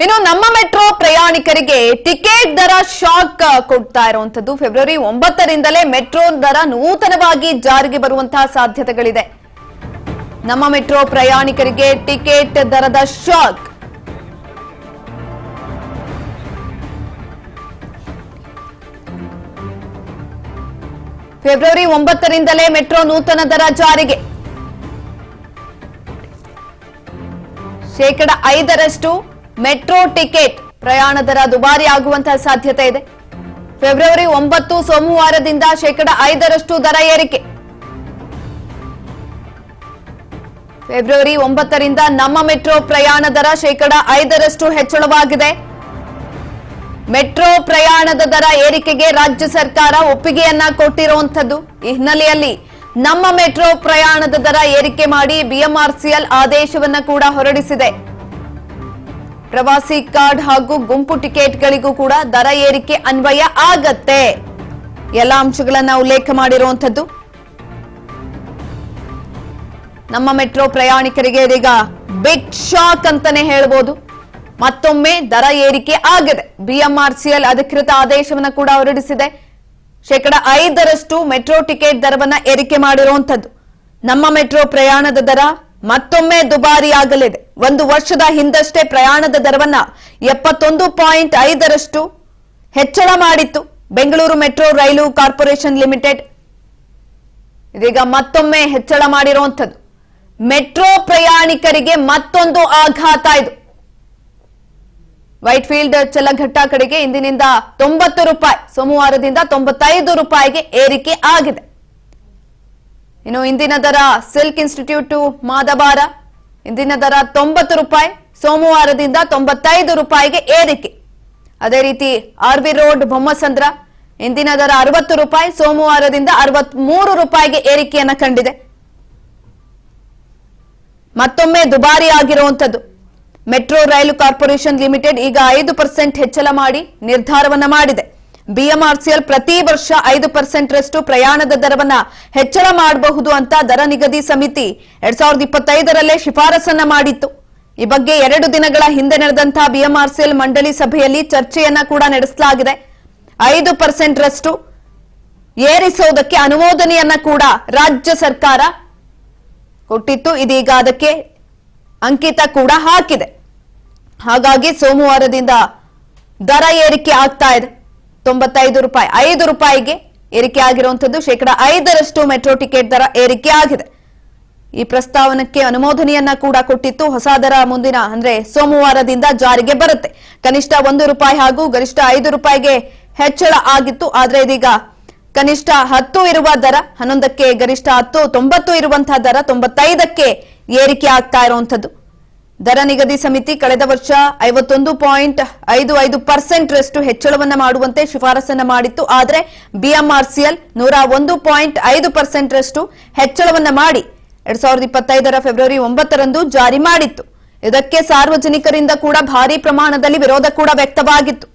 ಇನ್ನು ನಮ್ಮ ಮೆಟ್ರೋ ಪ್ರಯಾಣಿಕರಿಗೆ ಟಿಕೆಟ್ ದರ ಶಾಕ್ ಕೊಡ್ತಾ ಇರುವಂತದ್ದು ಫೆಬ್ರವರಿ 9ರಿಂದಲೇ ಮೆಟ್ರೋ ದರ ನೂತನವಾಗಿ ಜಾರಿಗೆ ಬರುವಂತಹ ಸಾಧ್ಯತೆಗಳಿದೆ. ನಮ್ಮ ಮೆಟ್ರೋ ಪ್ರಯಾಣಿಕರಿಗೆ ಟಿಕೆಟ್ ದರದ ಶಾಕ್. ಫೆಬ್ರವರಿ 9ರಿಂದಲೇ ಮೆಟ್ರೋ ನೂತನ ದರ ಜಾರಿಗೆ. 5% ಮೆಟ್ರೋ ಟಿಕೆಟ್ ಪ್ರಯಾಣ ದರ ದುಬಾರಿ ಆಗುವಂತಹ ಸಾಧ್ಯತೆ ಇದೆ. ಫೆಬ್ರವರಿ 9 ಸೋಮವಾರದಿಂದ 5% ದರ ಏರಿಕೆ. ಫೆಬ್ರವರಿ 9ರಿಂದ ನಮ್ಮ ಮೆಟ್ರೋ ಪ್ರಯಾಣ ದರ 5% ಹೆಚ್ಚಳವಾಗಿದೆ. ಮೆಟ್ರೋ ಪ್ರಯಾಣದ ದರ ಏರಿಕೆಗೆ ರಾಜ್ಯ ಸರ್ಕಾರ ಒಪ್ಪಿಗೆಯನ್ನ ಕೊಟ್ಟಿರುವಂತದ್ದು. ಈ ಹಿನ್ನೆಲೆಯಲ್ಲಿ ನಮ್ಮ ಮೆಟ್ರೋ ಪ್ರಯಾಣದ ದರ ಏರಿಕೆ ಮಾಡಿ ಬಿಎಂಆರ್ಸಿಎಲ್ ಆದೇಶವನ್ನ ಕೂಡ ಹೊರಡಿಸಿದೆ. ಪ್ರವಾಸಿ ಕಾರ್ಡ್ ಹಾಗೂ ಗುಂಪು ಟಿಕೆಟ್ಗಳಿಗೂ ಕೂಡ ದರ ಏರಿಕೆ ಅನ್ವಯ ಆಗತ್ತೆ. ಎಲ್ಲ ಅಂಶಗಳನ್ನ ಉಲ್ಲೇಖ ಮಾಡಿರುವಂತದ್ದು. ನಮ್ಮ ಮೆಟ್ರೋ ಪ್ರಯಾಣಿಕರಿಗೆ ಇದೀಗ ಬಿಗ್ ಶಾಕ್ ಅಂತಾನೆ ಹೇಳ್ಬೋದು. ಮತ್ತೊಮ್ಮೆ ದರ ಏರಿಕೆ ಆಗಿದೆ. ಬಿಎಂಆರ್ಸಿಎಲ್ ಅಧಿಕೃತ ಆದೇಶವನ್ನ ಕೂಡ ಹೊರಡಿಸಿದೆ. 5% ಮೆಟ್ರೋ ಟಿಕೆಟ್ ದರವನ್ನ ಏರಿಕೆ ಮಾಡಿರುವಂತದ್ದು. ನಮ್ಮ ಮೆಟ್ರೋ ಪ್ರಯಾಣದ ದರ ಮತ್ತೊಮ್ಮೆ ದುಬಾರಿಯಾಗಲಿದೆ. 1 ವರ್ಷದ ಹಿಂದಷ್ಟೇ ಪ್ರಯಾಣದ ದರವನ್ನ 71.5% ಹೆಚ್ಚಳ ಮಾಡಿತ್ತು ಬೆಂಗಳೂರು ಮೆಟ್ರೋ ರೈಲು ಕಾರ್ಪೊರೇಷನ್ ಲಿಮಿಟೆಡ್. ಇದೀಗ ಮತ್ತೊಮ್ಮೆ ಹೆಚ್ಚಳ ಮಾಡಿರುವಂತದ್ದು. ಮೆಟ್ರೋ ಪ್ರಯಾಣಿಕರಿಗೆ ಮತ್ತೊಂದು ಆಘಾತ ಇದು. ವೈಟ್ಫೀಲ್ಡ್ ಚಲಘಟ್ಟ ಕಡೆಗೆ ಇಂದಿನಿಂದ 90 ರೂಪಾಯಿ, ಸೋಮವಾರದಿಂದ 95 ರೂಪಾಯಿಗೆ ಏರಿಕೆ ಆಗಿದೆ. ಇನ್ನು ಇಂದಿನ ದರ ಸಿಲ್ಕ್ ಇನ್ಸ್ಟಿಟ್ಯೂಟ್ ಟು ಮಾದಬಾರ ಇಂದಿನ ದರ 90 ರೂಪಾಯಿ, ಸೋಮವಾರದಿಂದ 95 ರೂಪಾಯಿಗೆ ಏರಿಕೆ. ಅದೇ ರೀತಿ ಆರ್ವಿ ರೋಡ್ ಬೊಮ್ಮಸಂದ್ರ ಇಂದಿನ ದರ 60 ರೂಪಾಯಿ, ಸೋಮವಾರದಿಂದ 63 ರೂಪಾಯಿಗೆ ಏರಿಕೆಯನ್ನ ಕಂಡಿದೆ. ಮತ್ತೊಮ್ಮೆ ದುಬಾರಿ ಆಗಿರುವಂತದ್ದು. ಮೆಟ್ರೋ ರೈಲು ಕಾರ್ಪೊರೇಷನ್ ಲಿಮಿಟೆಡ್ ಈಗ 5% ಹೆಚ್ಚಳ ಮಾಡಿ ನಿರ್ಧಾರವನ್ನ ಮಾಡಿದೆ. ಬಿಎಂಆರ್ಸಿಎಲ್ ಪ್ರತಿ ವರ್ಷ 5% ರಷ್ಟು ಪ್ರಯಾಣದ ದರವನ್ನ ಹೆಚ್ಚಳ ಮಾಡಬಹುದು ಅಂತ ದರ ನಿಗದಿ ಸಮಿತಿ 2025ರಲ್ಲೇ ಶಿಫಾರಸನ್ನ ಮಾಡಿತ್ತು. ಈ ಬಗ್ಗೆ 2 ದಿನಗಳ ಹಿಂದೆ ನಡೆದಂತಹ ಬಿಎಂಆರ್ಸಿಎಲ್ ಮಂಡಳಿ ಸಭೆಯಲ್ಲಿ ಚರ್ಚೆಯನ್ನ ಕೂಡ ನಡೆಸಲಾಗಿದೆ. 5% ರಷ್ಟು ಏರಿಸೋದಕ್ಕೆ ಅನುಮೋದನೆಯನ್ನ ಕೂಡ ರಾಜ್ಯ ಸರ್ಕಾರ ಕೊಟ್ಟಿತ್ತು. ಇದೀಗ ಅದಕ್ಕೆ ಅಂಕಿತ ಕೂಡ ಹಾಕಿದೆ. ಹಾಗಾಗಿ ಸೋಮವಾರದಿಂದ ದರ ಏರಿಕೆ ಆಗ್ತಾ ಇದೆ. 95 ರೂಪಾಯಿ, 5 ರೂಪಾಯಿಗೆ ಏರಿಕೆ ಆಗಿರುವಂತದ್ದು. 5% ಮೆಟ್ರೋ ಟಿಕೆಟ್ ದರ ಏರಿಕೆ ಆಗಿದೆ. ಈ ಪ್ರಸ್ತಾವನಕ್ಕೆ ಅನುಮೋದನೆಯನ್ನ ಕೂಡ ಕೊಟ್ಟಿತ್ತು. ಹೊಸ ದರ ಮುಂದಿನ ಅಂದ್ರೆ ಸೋಮವಾರದಿಂದ ಜಾರಿಗೆ ಬರುತ್ತೆ. ಕನಿಷ್ಠ 1 ರೂಪಾಯಿ ಹಾಗೂ ಗರಿಷ್ಠ 5 ರೂಪಾಯಿಗೆ ಹೆಚ್ಚಳ ಆಗಿತ್ತು. ಆದ್ರೆ ಇದೀಗ ಕನಿಷ್ಠ 10 ಇರುವ ದರ 11ಕ್ಕೆ, ಗರಿಷ್ಠ 10, 90 ಇರುವಂತಹ ದರ 95ಕ್ಕೆ ಏರಿಕೆ ಆಗ್ತಾ ಇರುವಂತದ್ದು. ದರ ನಿಗದಿ ಸಮಿತಿ ಕಳೆದ ವರ್ಷ 51.55% ರಷ್ಟು ಹೆಚ್ಚಳವನ್ನ ಮಾಡುವಂತೆ ಶಿಫಾರಸನ್ನ ಮಾಡಿತ್ತು. ಆದರೆ ಬಿಎಂಆರ್ಸಿಎಲ್ 101.5% ರಷ್ಟು ಹೆಚ್ಚಳವನ್ನ ಮಾಡಿ 2025ರ ಫೆಬ್ರವರಿ 9ರಂದು ಜಾರಿ ಮಾಡಿತ್ತು. ಇದಕ್ಕೆ ಸಾರ್ವಜನಿಕರಿಂದ ಕೂಡ ಭಾರಿ ಪ್ರಮಾಣದಲ್ಲಿ ವಿರೋಧ ಕೂಡ ವ್ಯಕ್ತವಾಗಿತ್ತು.